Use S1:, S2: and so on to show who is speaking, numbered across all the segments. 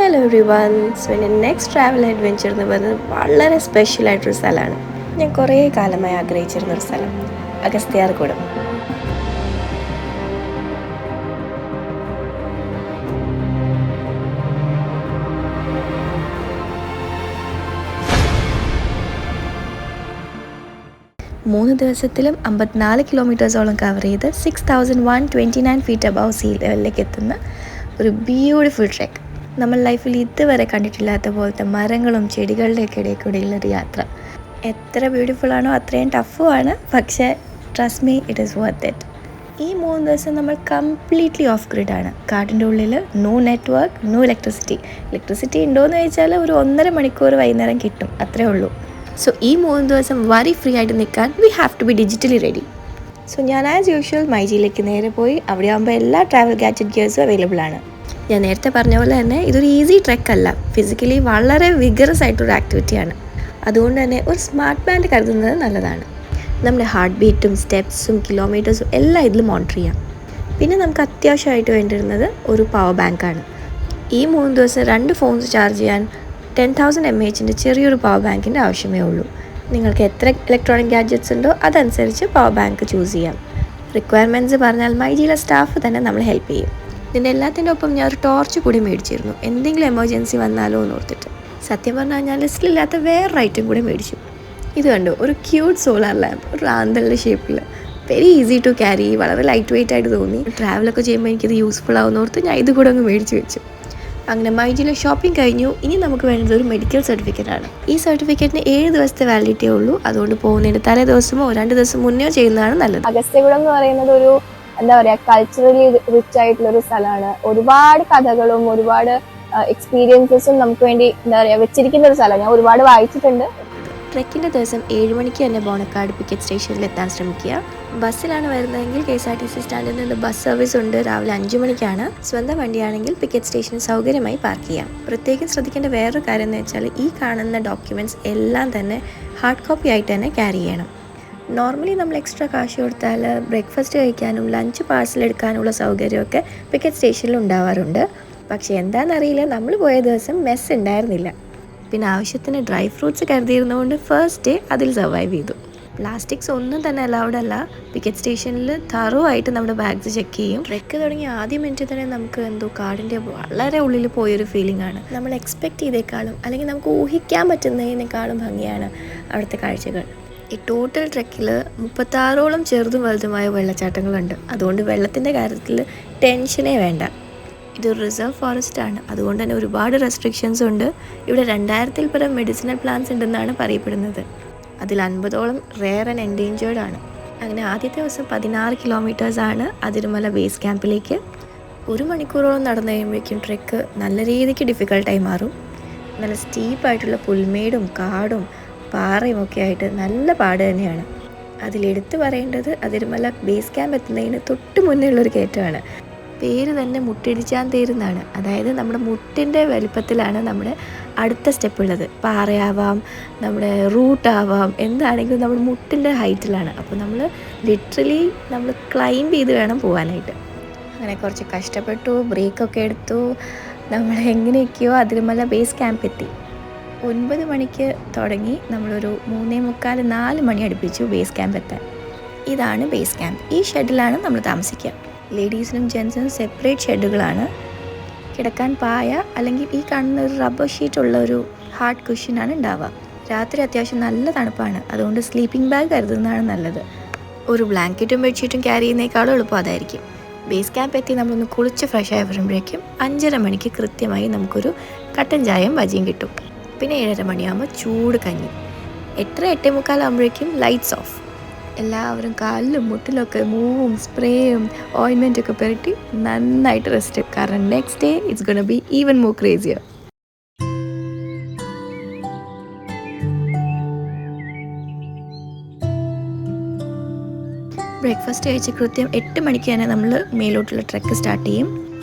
S1: Hello every one. So എൻ്റെ next travel adventure എന്ന് പറയുന്നത് വളരെ സ്പെഷ്യൽ ആയിട്ടൊരു സ്ഥലമാണ്. ഞാൻ കുറേ കാലമായി ആഗ്രഹിച്ചിരുന്നൊരു സ്ഥലം, അഗസ്ത്യാർകൂടം. മൂന്ന് ദിവസത്തിലും 54 കിലോമീറ്റേഴ്സോളം കവർ ചെയ്ത് 6129 ഫീറ്റ് അബവ് സീ ലെവലിലേക്ക് എത്തുന്ന ഒരു ബ്യൂട്ടിഫുൾ ട്രെക്ക്. നമ്മൾ ലൈഫിൽ ഇതുവരെ കണ്ടിട്ടില്ലാത്ത പോലത്തെ മരങ്ങളും ചെടികളുടെയൊക്കെ ഇടയിൽ കൂടെയുള്ളൊരു യാത്ര. എത്ര ബ്യൂട്ടിഫുൾ ആണോ അത്രയും ടഫുമാണ്, പക്ഷേ trust me, it is worth it. ഈ 3 ദിവസം നമ്മൾ കംപ്ലീറ്റ്ലി ഓഫ് ഗ്രിഡാണ്. കാട്ടിൻ്റെ ഉള്ളിൽ നോ നെറ്റ്വർക്ക്, നോ ഇലക്ട്രിസിറ്റി ഉണ്ടോയെന്ന് ചോദിച്ചാൽ ഒരു 1.5 മണിക്കൂർ വൈകുന്നേരം കിട്ടും, അത്രേ ഉള്ളൂ. സോ ഈ 3 ദിവസം വരി ഫ്രീ ആയിട്ട് നിൽക്കാൻ we have to be digitally ready. So ഞാൻ ആസ് യൂഷ്വൽ മൈജിയിലേക്ക് നേരെ പോയി. അവിടെ ആകുമ്പോൾ എല്ലാ ട്രാവൽ ഗാഡ്ജറ്റ് ഗിയേഴ്സും അവൈലബിൾ ആണ്. ഞാൻ നേരത്തെ പറഞ്ഞ പോലെ തന്നെ ഇതൊരു ഈസി ട്രെക്ക് അല്ല, ഫിസിക്കലി വളരെ വിഗറസ് ആയിട്ടൊരു ആക്ടിവിറ്റിയാണ്. അതുകൊണ്ട് തന്നെ ഒരു സ്മാർട്ട് ബാൻഡ് കരുതുന്നത് നല്ലതാണ്. നമ്മുടെ ഹാർട്ട് ബീറ്റും സ്റ്റെപ്സും കിലോമീറ്റേഴ്സും എല്ലാം ഇതിൽ മോണിറ്റർ ചെയ്യാം. പിന്നെ നമുക്ക് അത്യാവശ്യമായിട്ട് വേണ്ടിയിരുന്നത് ഒരു പവർ ബാങ്കാണ്. ഈ 3 ദിവസം 2 ഫോൺസ് ചാർജ് ചെയ്യാൻ 10,000 mAh ചെറിയൊരു പവർ ബാങ്കിൻ്റെ ആവശ്യമേ ഉള്ളൂ. നിങ്ങൾക്ക് എത്ര ഇലക്ട്രോണിക് ഗാഡ്ജറ്റ്സ് ഉണ്ടോ അതനുസരിച്ച് പവർ ബാങ്ക് ചൂസ് ചെയ്യാം. റിക്വയർമെൻറ്റ്സ് പറഞ്ഞാൽ മൈജിയിലെ സ്റ്റാഫ് തന്നെ നമ്മൾ ഹെൽപ്പ് ചെയ്യും. ഇതിൻ്റെ എല്ലാത്തിൻ്റെ ഒപ്പം ഞാൻ ഒരു ടോർച്ച് കൂടി മേടിച്ചിരുന്നു, എന്തെങ്കിലും എമർജൻസി വന്നാലോ എന്ന് ഓർത്തിട്ട്. സത്യം പറഞ്ഞാൽ ഞാൻ ലിസ്റ്റിലില്ലാത്ത വേറൊരു ഐറ്റം കൂടി മേടിച്ചു. ഇത് കണ്ടു, ഒരു ക്യൂട്ട് സോളാർ ലാമ്പ്, ഒരു റാന്തലിൻ്റെ ഷേപ്പിൽ, വെരി ഈസി ടു ക്യാരി, വളരെ ലൈറ്റ് വെയിറ്റ് ആയിട്ട് തോന്നി. ട്രാവലൊക്കെ ചെയ്യുമ്പോൾ എനിക്കിത് യൂസ്ഫുൾ ആവുമെന്ന് ഓർത്ത് ഞാൻ ഇത് കൂടെ അങ്ങ് മേടിച്ച് വെച്ചു. അങ്ങനെ മൈജിയിലെ ഷോപ്പിംഗ് കഴിഞ്ഞു. ഇനി നമുക്ക് വേണ്ടത് ഒരു മെഡിക്കൽ സർട്ടിഫിക്കറ്റാണ്. ഈ സർട്ടിഫിക്കറ്റിന് 7 ദിവസത്തെ വാലിഡിറ്റിയേ ഉള്ളൂ. അതുകൊണ്ട് പോകുന്നതിന് തലേ ദിവസമോ 2 ദിവസം മുന്നേ ചെയ്യുന്നതാണ് നല്ലത്.
S2: അഗസ്ത്യകുടം എന്ന് പറയുന്നത് ഒരു എന്താ പറയുക, കൾച്ചറലി റിച്ച് ആയിട്ടുള്ള ഒരു സ്ഥലമാണ്. ഒരുപാട് കഥകളും ഒരുപാട് എക്സ്പീരിയൻസസും നമുക്ക് വേണ്ടി എന്താ പറയുക വെച്ചിരിക്കുന്ന ഒരു സ്ഥലമാണ്. ഞാൻ ഒരുപാട് വായിച്ചിട്ടുണ്ട്.
S1: ട്രെക്കിൻ്റെ ദിവസം 7 മണിക്ക് തന്നെ ബോണക്കാട് പിക്കറ്റ് സ്റ്റേഷനിൽ എത്താൻ ശ്രമിക്കുക. ബസ്സിലാണ് വരുന്നതെങ്കിൽ KSRTC സ്റ്റാൻഡിൽ നിന്ന് ബസ് സർവീസ് ഉണ്ട്. രാവിലെ 5 മണിക്കാണ്. സ്വന്തം വണ്ടിയാണെങ്കിൽ പിക്കറ്റ് സ്റ്റേഷനിൽ സൗകര്യമായി പാർക്ക് ചെയ്യാം. പ്രത്യേകം ശ്രദ്ധിക്കേണ്ട വേറൊരു കാര്യം എന്ന് വെച്ചാൽ ഈ കാണുന്ന ഡോക്യുമെൻറ്റ്സ് എല്ലാം തന്നെ ഹാർഡ് കോപ്പി ആയിട്ട് തന്നെ ക്യാരി ചെയ്യണം. നോർമലി നമ്മൾ എക്സ്ട്രാ കാശ് കൊടുത്താൽ ബ്രേക്ക്ഫാസ്റ്റ് കഴിക്കാനും ലഞ്ച് പാഴ്സൽ എടുക്കാനുള്ള സൗകര്യമൊക്കെ പിക്കറ്റ് സ്റ്റേഷനിൽ ഉണ്ടാവാറുണ്ട്. പക്ഷേ എന്താണെന്നറിയില്ല, നമ്മൾ പോയ ദിവസം മെസ്സ് ഉണ്ടായിരുന്നില്ല. പിന്നെ ആവശ്യത്തിന് ഡ്രൈ ഫ്രൂട്ട്സ് കരുതിയിരുന്നതുകൊണ്ട് ഫസ്റ്റ് ഡേ അതിൽ സർവൈവ് ചെയ്തു. പ്ലാസ്റ്റിക്സ് ഒന്നും തന്നെ അലൗഡ് അല്ല. പിക്കറ്റ് സ്റ്റേഷനിൽ തറവായിട്ട് നമ്മുടെ ബാഗ്സ് ചെക്ക് ചെയ്യും. ട്രെക്ക് തുടങ്ങി ആദ്യ മിനിറ്റ് തന്നെ നമുക്ക് എന്തോ കാടിൻ്റെ വളരെ ഉള്ളിൽ പോയൊരു ഫീലിംഗ് ആണ്. നമ്മൾ എക്സ്പെക്റ്റ് ചെയ്തേക്കാളും അല്ലെങ്കിൽ നമുക്ക് ഊഹിക്കാൻ പറ്റുന്നതിനേക്കാളും ഭംഗിയാണ് അവിടുത്തെ കാഴ്ചകൾ. ഈ ടോട്ടൽ ട്രെക്കിൽ 36ഓളം ചെറുതും വലുതുമായ വെള്ളച്ചാട്ടങ്ങളുണ്ട്. അതുകൊണ്ട് വെള്ളത്തിൻ്റെ കാര്യത്തിൽ ടെൻഷനേ വേണ്ട. ഇതൊരു റിസർവ് ഫോറസ്റ്റ് ആണ്, അതുകൊണ്ട് തന്നെ ഒരുപാട് റെസ്ട്രിക്ഷൻസ് ഉണ്ട്. ഇവിടെ 2000-ൽ പരം മെഡിസിനൽ പ്ലാന്റ്സ് ഉണ്ടെന്നാണ് പറയപ്പെടുന്നത്. അതിൽ 50ഓളം റെയർ ആൻഡ് എൻഡേഞ്ചേർഡ് ആണ്. അങ്ങനെ ആദ്യത്തെ ദിവസം 16 കിലോമീറ്റേഴ്സാണ് അതിരുമല ബേസ് ക്യാമ്പിലേക്ക്. 1 മണിക്കൂറോളം നടന്നു കഴിയുമ്പോഴേക്കും ട്രെക്ക് നല്ല രീതിക്ക് ഡിഫിക്കൽട്ടായി മാറും. നല്ല സ്റ്റീപ്പായിട്ടുള്ള പുൽമേടും കാടും പാറയും ഒക്കെ ആയിട്ട് നല്ല പാട് തന്നെയാണ്. അതിലെടുത്ത് പറയേണ്ടത് അതിരുമല ബേസ് ക്യാമ്പ് എത്തുന്നതിന് തൊട്ട് മുന്നേ ഉള്ളൊരു കയറ്റമാണ്. പേര് തന്നെ മുട്ടിടിച്ചാൻ തീരുന്നതാണ്. അതായത് നമ്മുടെ മുട്ടിൻ്റെ വലിപ്പത്തിലാണ് നമ്മുടെ അടുത്ത സ്റ്റെപ്പ് ഉള്ളത്. പാറയാവാം, നമ്മുടെ റൂട്ടാവാം, എന്താണെങ്കിലും നമ്മൾ മുട്ടിൻ്റെ ഹൈറ്റിലാണ്. അപ്പോൾ നമ്മൾ ലിറ്ററലി നമ്മൾ ക്ലൈംബ് ചെയ്ത് വേണം പോകാനായിട്ട്. അങ്ങനെ കുറച്ച് കഷ്ടപ്പെട്ടു, ബ്രേക്കൊക്കെ എടുത്തു. നമ്മൾ എങ്ങനെയൊക്കെയോ അതിരുമല ബേസ് ക്യാമ്പ് എത്തി. 9 മണിക്ക് തുടങ്ങി നമ്മളൊരു 3:45-4 മണി അടുപ്പിച്ചു ബേസ് ക്യാമ്പ് എത്താൻ. ഇതാണ് ബേസ് ക്യാമ്പ്. ഈ ഷെഡിലാണ് നമ്മൾ താമസിക്കുക. ലേഡീസിനും ജെൻസിനും സെപ്പറേറ്റ് ഷെഡുകളാണ്. കിടക്കാൻ പായ അല്ലെങ്കിൽ ഈ കാണുന്ന ഒരു റബ്ബർ ഷീറ്റുള്ള ഒരു ഹാർഡ് കുഷ്യനാണ് ഉണ്ടാവുക. രാത്രി അത്യാവശ്യം നല്ല തണുപ്പാണ്, അതുകൊണ്ട് സ്ലീപ്പിംഗ് ബാഗ് കരുതുന്നതാണ് നല്ലത്. ഒരു ബ്ലാങ്കറ്റും ബെഡ്ഷീറ്റും ക്യാരി ചെയ്യുന്നതിനേക്കാളും എളുപ്പം അതായിരിക്കും. ബേസ് ക്യാമ്പ് എത്തി നമ്മളൊന്ന് കുളിച്ച് ഫ്രഷായി വരുമ്പോഴേക്കും 5:30 മണിക്ക് കൃത്യമായി നമുക്കൊരു കട്ടൻ ചായയും ബജിയും കിട്ടും. പിന്നെ 7:30 മണിയാകുമ്പോൾ ചൂട് കഞ്ഞി. 8:45 ആകുമ്പോഴേക്കും ലൈറ്റ്സ് ഓഫ്. എല്ലാവരും കാലിലും മുട്ടിലൊക്കെ മൂവും സ്പ്രേയും ഓയിൻമെൻറ്റൊക്കെ പുരട്ടി നന്നായിട്ട് റെസ്റ്റ്. കാരണം next day it's gonna be even more crazier. Breakfast കഴിച്ച് കൃത്യം 8 മണിക്ക് തന്നെ നമ്മൾ മേലോട്ടുള്ള ട്രെക്ക് സ്റ്റാർട്ട് ചെയ്യും.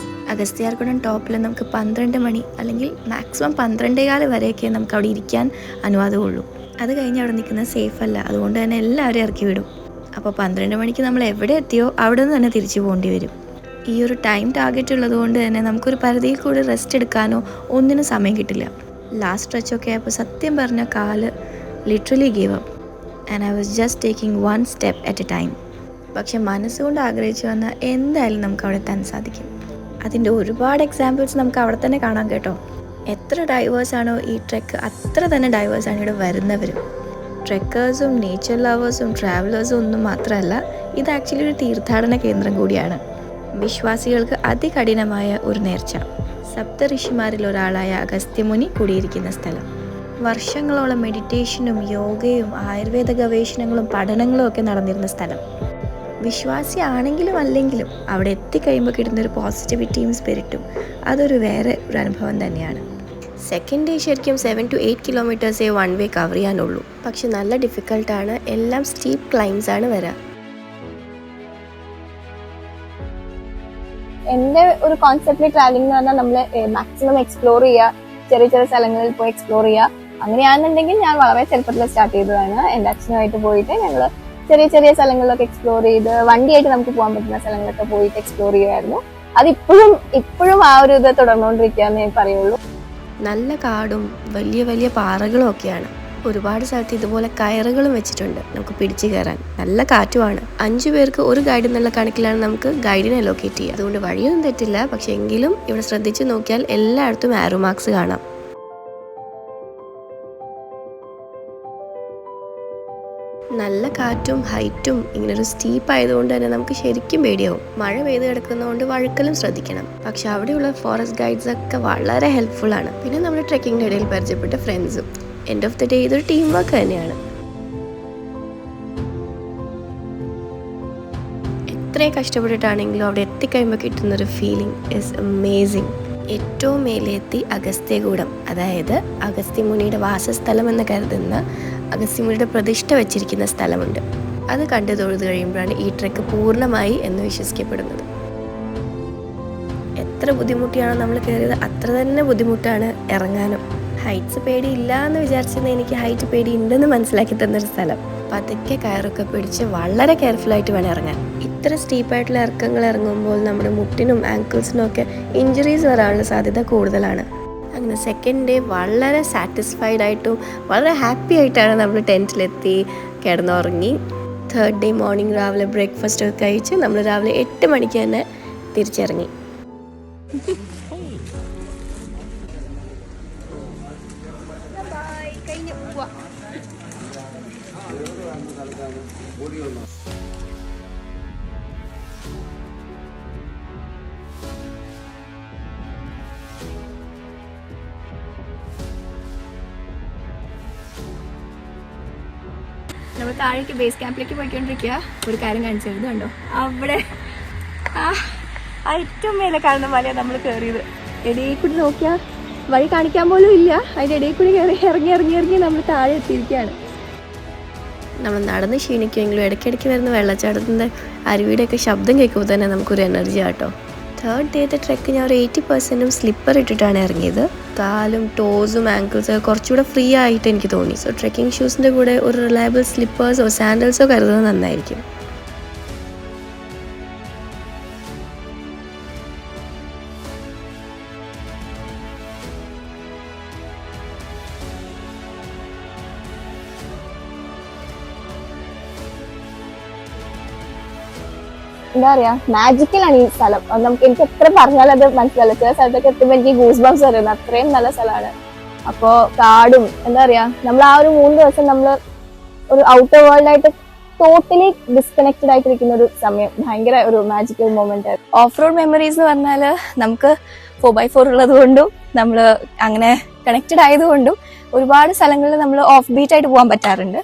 S1: അഗസ്ത്യാർകൂടം ടോപ്പിൽ നമുക്ക് 12 മണി അല്ലെങ്കിൽ മാക്സിമം 12:15 വരെയൊക്കെ നമുക്ക് അവിടെ ഇരിക്കാൻ അനുവാദമുള്ളൂ. അത് കഴിഞ്ഞ് അവിടെ നിൽക്കുന്നത് സേഫ് അല്ല, അതുകൊണ്ട് തന്നെ എല്ലാവരും ഇറക്കി വിടും. അപ്പോൾ 12 മണിക്ക് നമ്മൾ എവിടെ എത്തിയോ അവിടെ നിന്ന് തന്നെ തിരിച്ചു പോകേണ്ടി വരും. ഈ ഒരു ടൈം ടാർഗറ്റ് ഉള്ളത് കൊണ്ട് തന്നെ നമുക്കൊരു പരിധിയിൽ കൂടി റെസ്റ്റ് എടുക്കാനോ ഒന്നിനും സമയം കിട്ടില്ല. ലാസ്റ്റ് സ്ട്രെച്ചൊക്കെ ആയപ്പോൾ സത്യം പറഞ്ഞ കാല് literally give up and I was just taking one step at A time. പക്ഷെ മനസ്സുകൊണ്ട് ആഗ്രഹിച്ചു വന്നാൽ എന്തായാലും നമുക്ക് അവിടെ എത്താൻ സാധിക്കും. അതിൻ്റെ ഒരുപാട് എക്സാമ്പിൾസ് നമുക്ക് അവിടെ തന്നെ കാണാം കേട്ടോ. എത്ര ഡൈവേഴ്സാണോ ഈ ട്രെക്ക്, അത്ര തന്നെ ഡൈവേഴ്സാണ് ഇവിടെ വരുന്നവരും. ട്രെക്കേഴ്സും നേച്ചർ ലവേഴ്സും ട്രാവലേഴ്സും ഒന്നും മാത്രമല്ല, ഇത് ആക്ച്വലി ഒരു തീർത്ഥാടന കേന്ദ്രം കൂടിയാണ്. വിശ്വാസികൾക്ക് അതികഠിനമായ ഒരു നേർച്ച. സപ്തഋഷിമാരിൽ ഒരാളായ അഗസ്ത്യമുനി കുടിയിരിക്കുന്ന സ്ഥലം. വർഷങ്ങളോളം മെഡിറ്റേഷനും യോഗയും ആയുർവേദ ഗവേഷണങ്ങളും പഠനങ്ങളും ഒക്കെ നടന്നിരുന്ന സ്ഥലം. വിശ്വാസി ആണെങ്കിലും അല്ലെങ്കിലും അവിടെ എത്തിക്കഴിയുമ്പോൾ കിട്ടുന്നൊരു പോസിറ്റിവിറ്റിയും സ്പിരിറ്റും അതൊരു വേറെ ഒരു അനുഭവം തന്നെയാണ്. സെക്കൻഡ് ഡേ ശരിക്കും 7 to 8 കിലോമീറ്റേഴ്സേ വൺ വേ കവർ ചെയ്യാനുള്ളൂ. പക്ഷെ നല്ല ഡിഫിക്കൽട്ടാണ്, എല്ലാം സ്റ്റീപ്പ് ക്ലൈംസ് ആണ് വരിക.
S2: എൻ്റെ ഒരു കോൺസെപ്റ്റിൽ ട്രാവലിംഗ് എന്ന് പറഞ്ഞാൽ നമ്മൾ മാക്സിമം എക്സ്പ്ലോർ ചെയ്യുക, ചെറിയ ചെറിയ സ്ഥലങ്ങളിൽ പോയി എക്സ്പ്ലോർ ചെയ്യുക. അങ്ങനെയാണെന്നുണ്ടെങ്കിൽ ഞാൻ വളരെ ചെറുപ്പത്തിൽ സ്റ്റാർട്ട് ചെയ്തതാണ്. എൻ്റെ അച്ഛനുമായിട്ട് പോയിട്ട് ഞങ്ങൾ ചെറിയ ചെറിയ സ്ഥലങ്ങളിലൊക്കെ എക്സ്പ്ലോർ ചെയ്ത് വണ്ടിയായിട്ട് നമുക്ക് പോകാൻ പറ്റുന്ന സ്ഥലങ്ങളൊക്കെ പോയിട്ട് എക്സ്പ്ലോർ ചെയ്യുമായിരുന്നു. അത് ഇപ്പോഴും ആ ഒരു ഇത് തുടർന്നുകൊണ്ടിരിക്കുകയെന്ന് ഞാൻ പറയുള്ളൂ.
S1: നല്ല കാടും വലിയ വലിയ പാറകളും ഒക്കെയാണ്. ഒരുപാട് സ്ഥലത്ത് ഇതുപോലെ കയറുകളും വെച്ചിട്ടുണ്ട് നമുക്ക് പിടിച്ചു കയറാൻ. നല്ല കാറ്റുമാണ്. 5 പേർക്ക് ഒരു ഗൈഡ് എന്നുള്ള കണക്കിലാണ് നമുക്ക് ഗൈഡിനെ ലൊക്കേറ്റ് ചെയ്യുക. അതുകൊണ്ട് വഴിയൊന്നും തെറ്റില്ല. പക്ഷെ എങ്കിലും ഇവിടെ ശ്രദ്ധിച്ച് നോക്കിയാൽ എല്ലായിടത്തും ആരോ മാർക്സ് കാണാം. നല്ല കാറ്റും ഹൈറ്റും ഇങ്ങനൊരു സ്റ്റീപ്പ് ആയതുകൊണ്ട് തന്നെ നമുക്ക് ശരിക്കും പേടിയാവും. മഴ പെയ്ത് കിടക്കുന്നതുകൊണ്ട് വഴുക്കലും ശ്രദ്ധിക്കണം. പക്ഷെ അവിടെയുള്ള ഫോറസ്റ്റ് ഗൈഡ്സ് ഒക്കെ വളരെ ഹെൽപ്ഫുൾ ആണ്. പിന്നെ നമ്മുടെ ട്രെക്കിങ്ങിൻ്റെ ഇടയിൽ പരിചയപ്പെട്ട ഫ്രണ്ട്സും. എൻഡ് ഓഫ് ദി ഡേ ഇതൊരു ടീം വർക്ക് തന്നെയാണ്. എത്രയും കഷ്ടപ്പെട്ടിട്ടാണെങ്കിലും അവിടെ എത്തിക്കഴിയുമ്പോൾ കിട്ടുന്നൊരു ഫീലിംഗ് ഇസ് അമേസിങ്. ഏറ്റവും മേലെത്തി അഗസ്ത്യകൂടം, അതായത് അഗസ്ത്യമുനിയുടെ വാസസ്ഥലം എന്ന് കരുതുന്ന അഗസ്ത്യമുനിയുടെ പ്രതിഷ്ഠ വെച്ചിരിക്കുന്ന സ്ഥലമുണ്ട്. അത് കണ്ടു തൊഴുത് കഴിയുമ്പോഴാണ് ഈ ട്രെക്ക് പൂർണ്ണമായി എന്ന് വിശ്വസിക്കപ്പെടുന്നത്. എത്ര ബുദ്ധിമുട്ടിയാണോ നമ്മൾ കയറിയത് അത്ര തന്നെ ബുദ്ധിമുട്ടാണ് ഇറങ്ങാനും. ഹൈറ്റ്സ് പേടിയില്ല എന്ന് വിചാരിച്ചത് എനിക്ക് ഹൈറ്റ് പേടി ഉണ്ടെന്ന് മനസ്സിലാക്കി തന്നൊരു സ്ഥലം. പതുക്കെ കയറൊക്കെ പിടിച്ച് വളരെ കെയർഫുള്ളായിട്ട് വേണം ഇറങ്ങാൻ. ഇത്ര സ്റ്റീപ്പായിട്ടുള്ള ഇറക്കങ്ങൾ ഇറങ്ങുമ്പോൾ നമ്മുടെ മുട്ടിനും ആങ്കിൾസിനും ഒക്കെ ഇഞ്ചുറീസ് വരാനുള്ള സാധ്യത കൂടുതലാണ്. അങ്ങനെ സെക്കൻഡ് ഡേ വളരെ സാറ്റിസ്ഫൈഡ് ആയിട്ടും വളരെ ഹാപ്പി ആയിട്ടാണ് നമ്മൾ ടെൻറ്റിലെത്തി കിടന്നുറങ്ങി. തേർഡ് ഡേ മോർണിംഗ് രാവിലെ ബ്രേക്ക്ഫാസ്റ്റ് ഒക്കെ കഴിച്ച് നമ്മൾ രാവിലെ 8 മണിക്ക് തന്നെ തിരിച്ചിറങ്ങി.
S2: നമ്മൾ താഴേക്ക് ബേസ് ക്യാമ്പിലേക്ക് പോയിക്കൊണ്ടിരിക്കുക. ഒരു കാര്യം കാണിച്ചിരുന്നു കണ്ടോ, അവിടെ ഏറ്റവും മേലെ കാണുന്ന മലയാണ് നമ്മൾ കയറിയത്. ഇടയിൽ കൂടി നോക്കിയാൽ വഴി കാണിക്കാൻ പോലും ഇല്ല. അതിൻ്റെ ഇടയിൽ കൂടി ഇറങ്ങി നമ്മൾ താഴെ എത്തിയിരിക്കുകയാണ്.
S1: നമ്മൾ നടന്ന് ക്ഷീണിക്കുമെങ്കിലും ഇടയ്ക്കിടയ്ക്ക് വരുന്ന വെള്ളച്ചാട്ടത്തിൻ്റെ അരുവിയുടെയൊക്കെ ശബ്ദം കേൾക്കുമ്പോൾ തന്നെ നമുക്കൊരു എനർജി ആട്ടോ. തേർഡ് ഡേത്തെ ട്രെക്ക് ഞാൻ ഒരു 80% സ്ലിപ്പർ ഇട്ടിട്ടാണ് ഇറങ്ങിയത്. കാലും ടോസും ആങ്കിൾസും കുറച്ചുകൂടെ ഫ്രീ ആയിട്ട് എനിക്ക് തോന്നി. സോ ട്രെക്കിംഗ് ഷൂസിൻ്റെ കൂടെ ഒരു റിലയബിൾ സ്ലിപ്പേഴ്സോ സാൻഡൽസോ കരുതുന്നത് നന്നായിരിക്കും.
S2: എന്താ പറയാ, മാജിക്കലാണ് ഈ സ്ഥലം. എനിക്ക് എത്ര പറഞ്ഞാൽ അത് മനസ്സിലാവില്ല. ചില സ്ഥലത്തൊക്കെ എത്തുമ്പോൾ എനിക്ക് ഗൂസ് ബംസ് വരുന്നത്, അത്രയും നല്ല സ്ഥലമാണ്. അപ്പോ കാടും എന്താ പറയാ, നമ്മൾ ആ ഒരു 3 ദിവസം നമ്മൾ ഒരു ഔട്ടർ വേൾഡ് ആയിട്ട് ടോട്ടലി ഡിസ്കണക്റ്റഡ് ആയിട്ടിരിക്കുന്ന ഒരു സമയം. ഭയങ്കര ഒരു മാജിക്കൽ മൊമെന്റ് ആയിരുന്നു. ഓഫ് റോഡ് മെമ്മറീസ് എന്ന് പറഞ്ഞാൽ നമുക്ക് 4x4 ഉള്ളത് കൊണ്ടും നമ്മൾ അങ്ങനെ കണക്റ്റഡ് ആയതുകൊണ്ടും ഒരുപാട് സ്ഥലങ്ങളിൽ നമ്മൾ ഓഫ് ബീറ്റ് ആയിട്ട് പോകാൻ പറ്റാറുണ്ട്.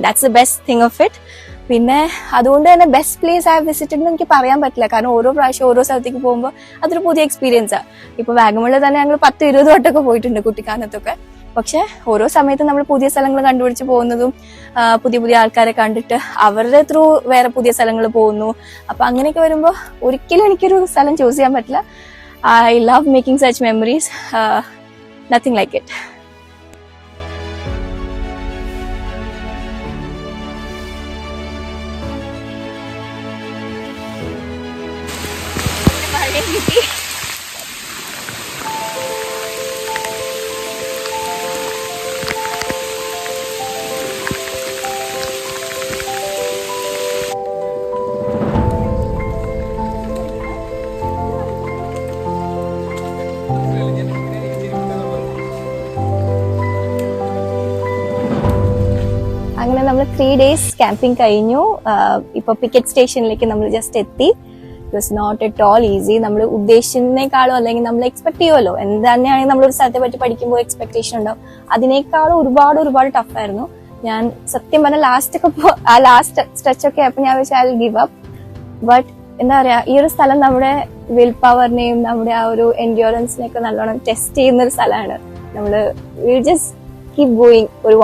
S2: That's the best thing of it. പിന്നെ അതുകൊണ്ട് തന്നെ ബെസ്റ്റ് പ്ലേസ് ഐ വിസിറ്റഡ് എന്ന് എനിക്ക് പറയാൻ പറ്റില്ല. കാരണം ഓരോ പ്രാവശ്യം ഓരോ സ്ഥലത്തേക്ക് പോകുമ്പോൾ അതൊരു പുതിയ എക്സ്പീരിയൻസാണ്. ഇപ്പോൾ വാഗമണിൽ തന്നെ ഞങ്ങൾ 10-20 വട്ടമൊക്കെ പോയിട്ടുണ്ട് കുട്ടിക്കാനത്തൊക്കെ. പക്ഷെ ഓരോ സമയത്തും നമ്മൾ പുതിയ സ്ഥലങ്ങൾ കണ്ടുപിടിച്ച് പോകുന്നതും പുതിയ പുതിയ ആൾക്കാരെ കണ്ടിട്ട് അവരുടെ ത്രൂ വേറെ പുതിയ സ്ഥലങ്ങൾ പോകുന്നു. അപ്പം അങ്ങനെയൊക്കെ വരുമ്പോൾ ഒരിക്കലും എനിക്കൊരു സ്ഥലം ചൂസ് ചെയ്യാൻ പറ്റില്ല. I love making such memories. Nothing like it. നമ്മൾ 3 days ക്യാമ്പിംഗ് കഴിഞ്ഞു. ഇപ്പോൾ പിക്കറ്റ് സ്റ്റേഷനിലേക്ക് നമ്മൾ ജസ്റ്റ് എത്തി. It was not at all easy. നമ്മൾ ഉദ്ദേശിച്ചതിനേക്കാളും അല്ലെങ്കിൽ നമ്മൾ എക്സ്പെക്ട് ചെയ്യുമല്ലോ, എന്ത് തന്നെയാണെങ്കിൽ നമ്മളൊരു സ്ഥലത്തെ പറ്റി പഠിക്കുമ്പോൾ എക്സ്പെക്ടേഷൻ ഉണ്ടാവും. അതിനേക്കാളും ഒരുപാട് ടഫായിരുന്നു. ഞാൻ സത്യം പറഞ്ഞ ലാസ്റ്റ് സ്ട്രെച്ച് ഒക്കെ ആയപ്പോൾ ഞാൻ വെച്ചാൽ I will give up. But എന്താ പറയാ, ഈ ഒരു സ്ഥലം നമ്മുടെ വിൽ പവറിനെയും നമ്മുടെ ആ ഒരു എൻഡ്യൂറൻസിനെയൊക്കെ നല്ലോണം ടെസ്റ്റ് ചെയ്യുന്ന ഒരു സ്ഥലമാണ്. നമ്മള് വിൽ ജസ്റ്റ് കീപ് ഗോയിങ്, ഒരു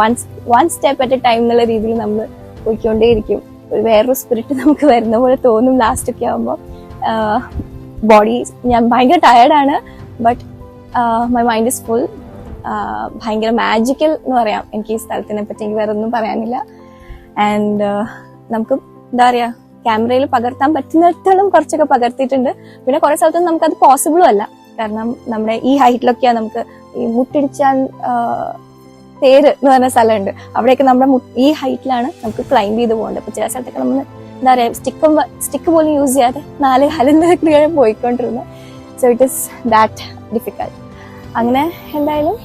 S2: one step at A time എന്നുള്ള രീതിയിൽ നമ്മൾ പോയിക്കൊണ്ടേയിരിക്കും. ഒരു വേറൊരു സ്പിരിറ്റ് നമുക്ക് വരുന്ന പോലെ തോന്നും ലാസ്റ്റ് ഒക്കെ ആകുമ്പോൾ. ബോഡി ഞാൻ ഭയങ്കര ടയർഡാണ്, but my mind is full. ഭയങ്കര മാജിക്കൽ എന്ന് പറയാം എനിക്ക് ഈ സ്ഥലത്തിനെ പറ്റി. എനിക്ക് വേറെ ഒന്നും പറയാനില്ല. ആൻഡ് നമുക്ക് എന്താ പറയാ, ക്യാമറയിൽ പകർത്താൻ പറ്റുന്നിടത്തോളം കുറച്ചൊക്കെ പകർത്തിയിട്ടുണ്ട്. പിന്നെ കുറെ സ്ഥലത്തൊന്നും നമുക്കത് പോസിബിളും അല്ല. കാരണം നമ്മുടെ ഈ ഹൈറ്റിലൊക്കെയാണ് നമുക്ക് ഈ മുട്ടിടിച്ചാൻ തേര് എന്ന് പറഞ്ഞ സ്ഥലമുണ്ട്. അവിടെയൊക്കെ നമ്മുടെ ഈ ഹൈറ്റിലാണ് നമുക്ക് ക്ലൈംബ് ചെയ്ത് പോകേണ്ടത്. അപ്പൊ ചില സ്ഥലത്തൊക്കെ നമ്മൾ എന്താ പറയാ, സ്റ്റിക്ക് പോലും യൂസ് ചെയ്യാതെ 4 കാലിൽ പോയിക്കൊണ്ടിരുന്നത്. So it is that difficult. അങ്ങനെ എന്തായാലും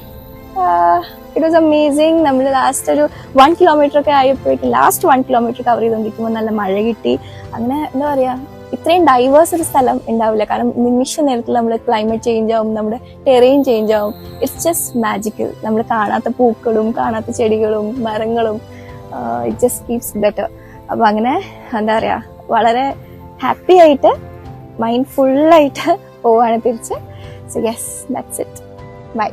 S2: ഇറ്റ് വാസ് അമേസിങ്. നമ്മൾ ലാസ്റ്റ് ഒരു 1 kilometer ഒക്കെ ആയപ്പോഴേക്കും, ലാസ്റ്റ് 1 kilometer കവർ ചെയ്തുകൊണ്ടിരിക്കുമ്പോൾ നല്ല മഴ കിട്ടി. അങ്ങനെ എന്താ പറയാ, ഇത്രയും ഡൈവേഴ്സ് ഒരു സ്ഥലം ഉണ്ടാവില്ല. കാരണം നിമിഷ നേരത്തിൽ നമ്മൾ ക്ലൈമറ്റ് ചേഞ്ച് ആവും, നമ്മുടെ ടെറൈൻ ചേഞ്ച് ആവും. It's just magical. നമ്മൾ കാണാത്ത പൂക്കളും കാണാത്ത ചെടികളും മരങ്ങളും, ഇറ്റ് ജസ്റ്റ് കീപ്സ് ബെറ്റർ. അപ്പൊ അങ്ങനെ എന്താ പറയാ, വളരെ ഹാപ്പി ആയിട്ട് മൈൻഡ് ഫുള്ളായിട്ട് പോവാണ് തിരിച്ച്. So yes, that's it. By.